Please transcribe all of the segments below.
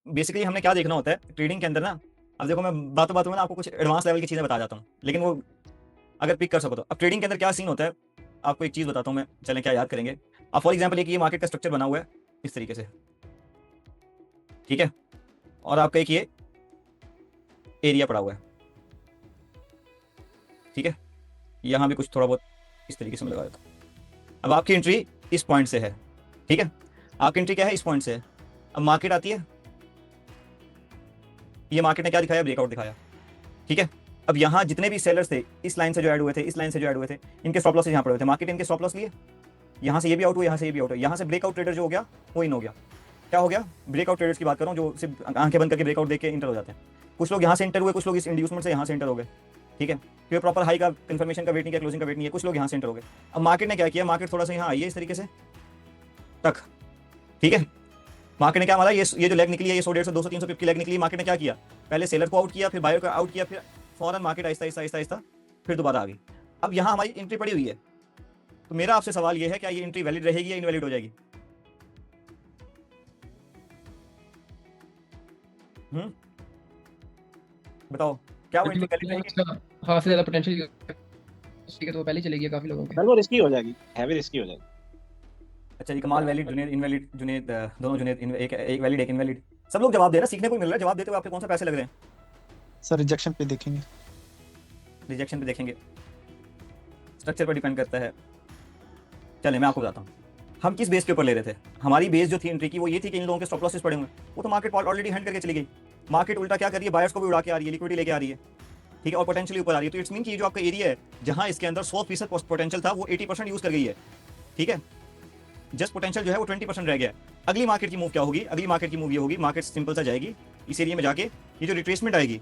Basically हमने क्या देखना होता है ट्रेडिंग के अंदर ना। अब देखो, मैं बातों बातों में ना आपको कुछ एडवांस लेवल की चीज़ें बता जाता हूँ, लेकिन वो अगर पिक कर सको तो। अब ट्रेडिंग के अंदर क्या सीन होता है, आपको एक चीज़ बताता हूँ मैं, चलें क्या याद करेंगे। अब फॉर एग्जाम्पल एक ये मार्केट का स्ट्रक्चर बना हुआ है इस तरीके से, ठीक है, और आपका एक ये एरिया पड़ा हुआ है, ठीक है, यहाँ भी कुछ थोड़ा बहुत इस तरीके से मैं लगा देता हूँ। अब आपकी एंट्री इस पॉइंट से है, ठीक है, आपकी एंट्री क्या है, इस पॉइंट से है। अब मार्केट आती है, ये मार्केट ने क्या दिखाया, ब्रेकआउट दिखाया, ठीक है। अब यहाँ जितने भी सेलर्स थे इस लाइन से जो ऐड हुए थे, इस लाइन से जो ऐड हुए थे, इनके स्टॉप लॉसेस यहाँ पड़े हुए थे, मार्केट इनके स्टॉप लॉस लिए, यहाँ से ये भी आउट हुआ, यहाँ से ये भी आउट हुआ, यहाँ से ब्रेकआउट ट्रेडर जो हो गया वो इन हो गया। क्या हो गया, ब्रेकआउट ट्रेडर्स की बात कर रहा हूँ, जो सिर्फ आंखें बंद करके ब्रेकआउट देख के इंटर हो जाते हैं। कुछ लोग यहाँ से इंटर हुए, कुछ लोग इस इंड्यूसमेंट से यहाँ से इंटर हो गए, ठीक है, क्योंकि प्रॉपर हाई का कंफर्मेशन का वेट नहीं किया, क्लोजिंग का वेट नहीं है, कुछ लोग यहाँ से इंटर हो गए। अब मार्केट ने क्या किया, मार्केट थोड़ा सा यहाँ आई है इस तरीके से तक, ठीक है, मार्केट ने क्या मारा, ये जो लेग निकली है, ये 100 150 200 300 पिप की लेग निकली, मार्केट ने क्या किया, पहले सेलर को आउट किया, फिर बायर को आउट किया, फिर फौरन मार्केट आहिस्ता आहिस्ता आहिस्ता आहिस्ता फिर दोबारा आ गई। अब यहाँ हमारी एंट्री पड़ी हुई है, तो मेरा आपसे सवाल ये है, क्या ये एंट्री वैलिड रहेगी या इनवैलिड हो जाएगी? हम्म, बताओ, क्या वो एंट्री वैलिड रहेगी? उसका हाथ से ज्यादा पोटेंशियल ठीक है, तो वो पहले ही चली गई काफी लोगों के। सर वो रिस्की हो जाएगी, हैवी रिस्की हो जाएगी। अच्छा जी, कमाल वैलिड, जुनेद इनवैलिड, जुनेद दोनों जुनेद एक एक वैलिड एक इनवैलिड। सब लोग जवाब दे रहे हैं, सीखने को मिल रहा है, जवाब देते हुए आपके कौन सा पैसे लग रहे हैं? सर रिजेक्शन पे देखेंगे। रिजेक्शन पे देखेंगे, स्ट्रक्चर पर डिपेंड करता है। चले मैं आपको बताता हूँ, हम किस बेस के ऊपर ले रहे थे। हमारी बेस जो थी एंट्री की वो ये थी कि इन लोगों के स्टॉप लॉसेस पड़े हुए, वो तो मार्केट ऑलरेडी हैंड करके चली गई। मार्केट उल्टा क्या कर रही है, बायर्स को भी उड़ा के आ रही है, लिक्विडिटी लेके आ रही है, ठीक है, और पोटेंशियली ऊपर आ रही है। तो इट्स मीन कि जो आपका एरिया है जहां इसके अंदर 100% पोटेंशियल था वो 80% यूज कर गई है, ठीक है, जस्ट पोटेंशियल जो है वो 20% रह गया है। अगली मार्केट की मूव क्या होगी, अगली मार्केट की मूव ये होगी, मार्केट सिंपल सा जाएगी इस एरिया में जाके, ये जो रिट्रेसमेंट आएगी,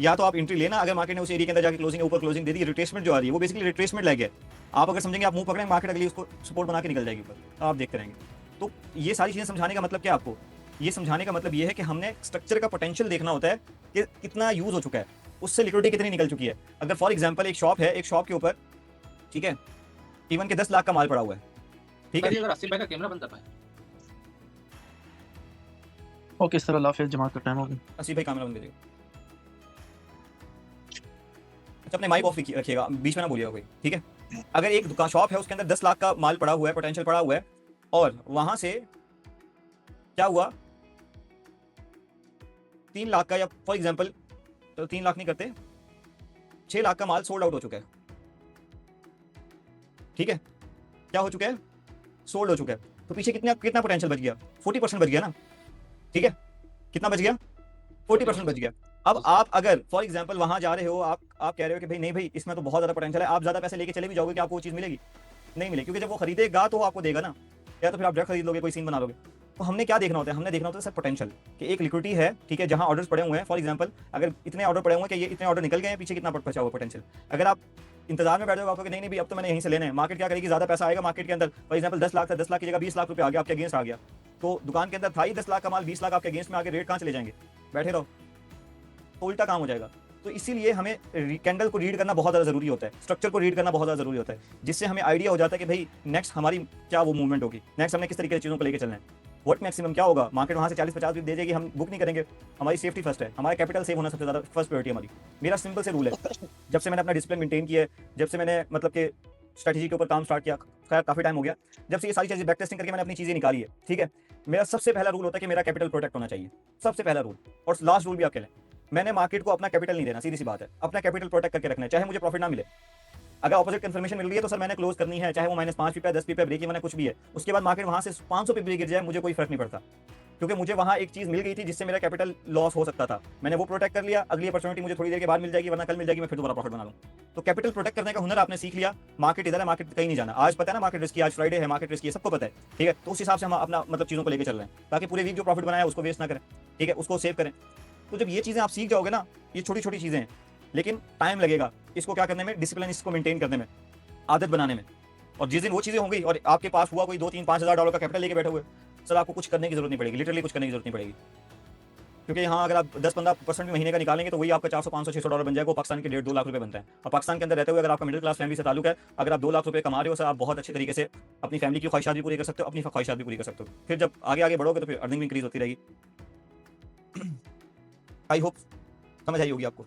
या तो आप एंट्री लेना, अगर मार्केट ने उस एरिया के अंदर जाके क्लोजिंग ऊपर क्लोजिंग दे दी, रिट्रेसमेंट जो आ रही है वो बेसिकली रिट्रेसमेंट लग गया। आप अगर समझेंगे, आप मूव पकड़ेंगे, मार्केट अगली उसको सपोर्ट बना के निकल जाएगी ऊपर, तो आप देखते रहेंगे। तो ये सारी चीज़ें समझाने का मतलब क्या है आपको, ये समझाने का मतलब ये है कि हमने स्ट्रक्चर का पोटेंशियल देखना होता है कि कितना यूज हो चुका है, उससे लिक्विडिटी कितनी निकल चुकी है। अगर फॉर एग्जाम्पल एक शॉप है, एक शॉप के ऊपर, ठीक है, इवन के 10 लाख का माल पड़ा हुआ है, ठीक है, अगर आसिफ भाई का कैमरा बंद कर पाए। ओके सर, अल्लाह हाफिज़, जमात का टाइम हो गया। असी भाई कैमरा बंद करिएगा। अच्छा, अपने माइक ऑफ रखिएगा, बीच में ना बोलिएगा कोई, ठीक है। अगर एक दुकान शॉप है, उसके अंदर 10 लाख का माल पड़ा हुआ है, पोटेंशियल पड़ा हुआ है, और वहां से क्या हुआ, 3 लाख का, या फॉर एग्जाम्पल तो 3 लाख नहीं करते, 6 लाख का माल सोल्ड आउट हो चुका है, ठीक है, क्या हो चुका है, सोल्ड हो चुका है। तो पीछे कितना कितना पोटेंशियल बच गया, 40% बच गया ना, ठीक है, कितना बच गया, 40% बच गया। अब आप अगर फॉर एग्जाम्पल वहां जा रहे हो, आप कह रहे हो कि भाई नहीं भाई, इसमें तो बहुत ज्यादा पोटेंशियल है, आप ज्यादा पैसे लेके चले भी जाओगे, कि आपको वो चीज मिलेगी, नहीं मिलेगी, क्योंकि जब वो खरीदेगा तो वो आपको देगा ना, या तो फिर आप डायरेक्ट खरीद लोगे, कोई सीन बना लोगे। तो हमने क्या देखना होता है, हमने देखना होता है सर पोटेंशियल, कि एक लिक्विडिटी है, ठीक है, जहां ऑर्डर्स पड़े हुए हैं, फॉर एग्जाम्पल अगर इतने ऑर्डर पड़े हुए हैं कि ये इतने ऑर्डर निकल गए हैं, पीछे कितना बचा हुआ पोटेंशियल। अगर आप इंतजार में बैठ जाओगे, आपको नहीं नहीं भाई अब तो मैंने यहीं से लेना है, मार्केट क्या करेगी, ज्यादा पैसा आएगा मार्केट के अंदर, फॉर एग्जाम्पल 10 लाख था, 10 लाख की जगह 20 लाख रुपए आ गया, आपके अगेंस्ट आ गया, तो दुकान के अंदर था ही 10 लाख का माल, 20 लाख आपके अगेंस्ट में आगे, रेट कहाँ चले जाएंगे, बैठे रहो, तो उल्टा काम हो जाएगा। तो इसीलिए हमें कैंडल को रीड करना बहुत ज़्यादा जरूरी होता है, स्ट्रक्चर को रीड करना बहुत ज़्यादा जरूरी होता है, जिससे हमें आइडिया हो जाता है कि भाई नेक्स्ट हमारी क्या वो मूवमेंट होगी, नेक्स्ट हमने किस तरीके की चीज़ों को लेकर चलना है, व्हाट मैक्सिमम क्या होगा, मार्केट वहाँ से 40-50 दे देगी, हम बुक नहीं करेंगे, हमारी सेफ्टी फर्स्ट है, हमारा कैपिटल सेव होना सबसे ज़्यादा फर्स्ट प्रायोरिटी हमारी। मेरा सिंपल से रूल है, जब से मैंने अपना डिसिप्लिन मेंटेन किया है, जब से मैंने मतलब कि स्ट्रैटेजी के ऊपर काम स्टार्ट किया, खैर काफ़ी टाइम हो गया, जब से ये सारी चीज़ें बैक टेस्टिंग करके मैंने अपनी चीज़ें निकाली है, ठीक है, मेरा सबसे पहला रूल होता है कि मेरा कैपिटल प्रोटेक्ट होना चाहिए, सबसे पहला रूल। और लास्ट रूल भी आप कह लें, मैंने मार्केट को अपना कैपिटल नहीं देना, सीधी सी बात है, अपना कैपिटल प्रोटेक्ट करके रखना है, चाहे मुझे प्रॉफिट ना मिले। अगर ऑपोजिट कंफर्मेशन मिल रही है तो सर मैंने क्लोज करनी है, चाहे वो -5 पीपा 10 पीपा ब्रेक इवन है, कुछ भी है, उसके बाद मार्केट वहां से 500 पे भी गिर जाए, मुझे कोई फर्क नहीं पड़ता, क्योंकि मुझे वहां एक चीज मिल गई थी जिससे मेरा कैपिटल लॉस हो सकता था, मैंने वो प्रोटेक्ट कर लिया, अगली अपॉर्चुनिटी मुझे थोड़ी देर के बाद मिल जाएगी, वरना कल मिल जाएगी, मैं फिर दोबारा प्रॉफिट बना लूँ। तो कैपिटल प्रोटेक्ट करने का हुनर आपने सीख लिया, मार्केट इधर है, मार्केट कहीं नहीं जाना, आज पता है ना मार्केट रिस्क, आज फ्राइडे है, मार्केट रिस्क, सबको पता है, ठीक है, तो उस हिसाब से हम अपना मतलब चीज़ों को लेकर चल रहे हैं, ताकि पूरे वीक जो प्रॉफिट बनाया उसको वेस्ट ना करें, ठीक है, उसको सेव करें। तो जब ये चीज़ें आप सीख जाओगे ना, ये छोटी छोटी चीज़ें हैं, लेकिन टाइम लगेगा इसको क्या करने में, डिसिप्लिन इसको मेंटेन करने में, आदत बनाने में। और जिस दिन वो चीज़ें होंगी और आपके पास हुआ कोई 2-3-5 हज़ार डॉलर का कैपिटल लेके बैठे हुए, सर आपको कुछ करने की जरूरत नहीं पड़ेगी, लिटरली कुछ करने की जरूरत नहीं पड़ेगी, क्योंकि यहाँ अगर आप 10-15% भी महीने का निकालेंगे तो वही आपका 400-500-600 डॉलर बन जाएगा, वो पाकिस्तान के 1.5-2 लाख रुपए बनता है। और पाकिस्तान के अंदर रहते हुए अगर आपका मिडिल क्लास फैमिली से ताल्लुक है, अगर आप 2 लाख रुपए कमा रहे हो सर, आप बहुत अच्छे तरीके से अपनी फैमिली की ख्वाहिशात भी पूरी कर सकते हो, अपनी ख्वाहिशात भी पूरी कर सकते हो, फिर जब आगे आगे बढ़ोगे तो फिर अर्निंग भी इंक्रीज होती रहेगी। आई होप समझ आई होगी आपको।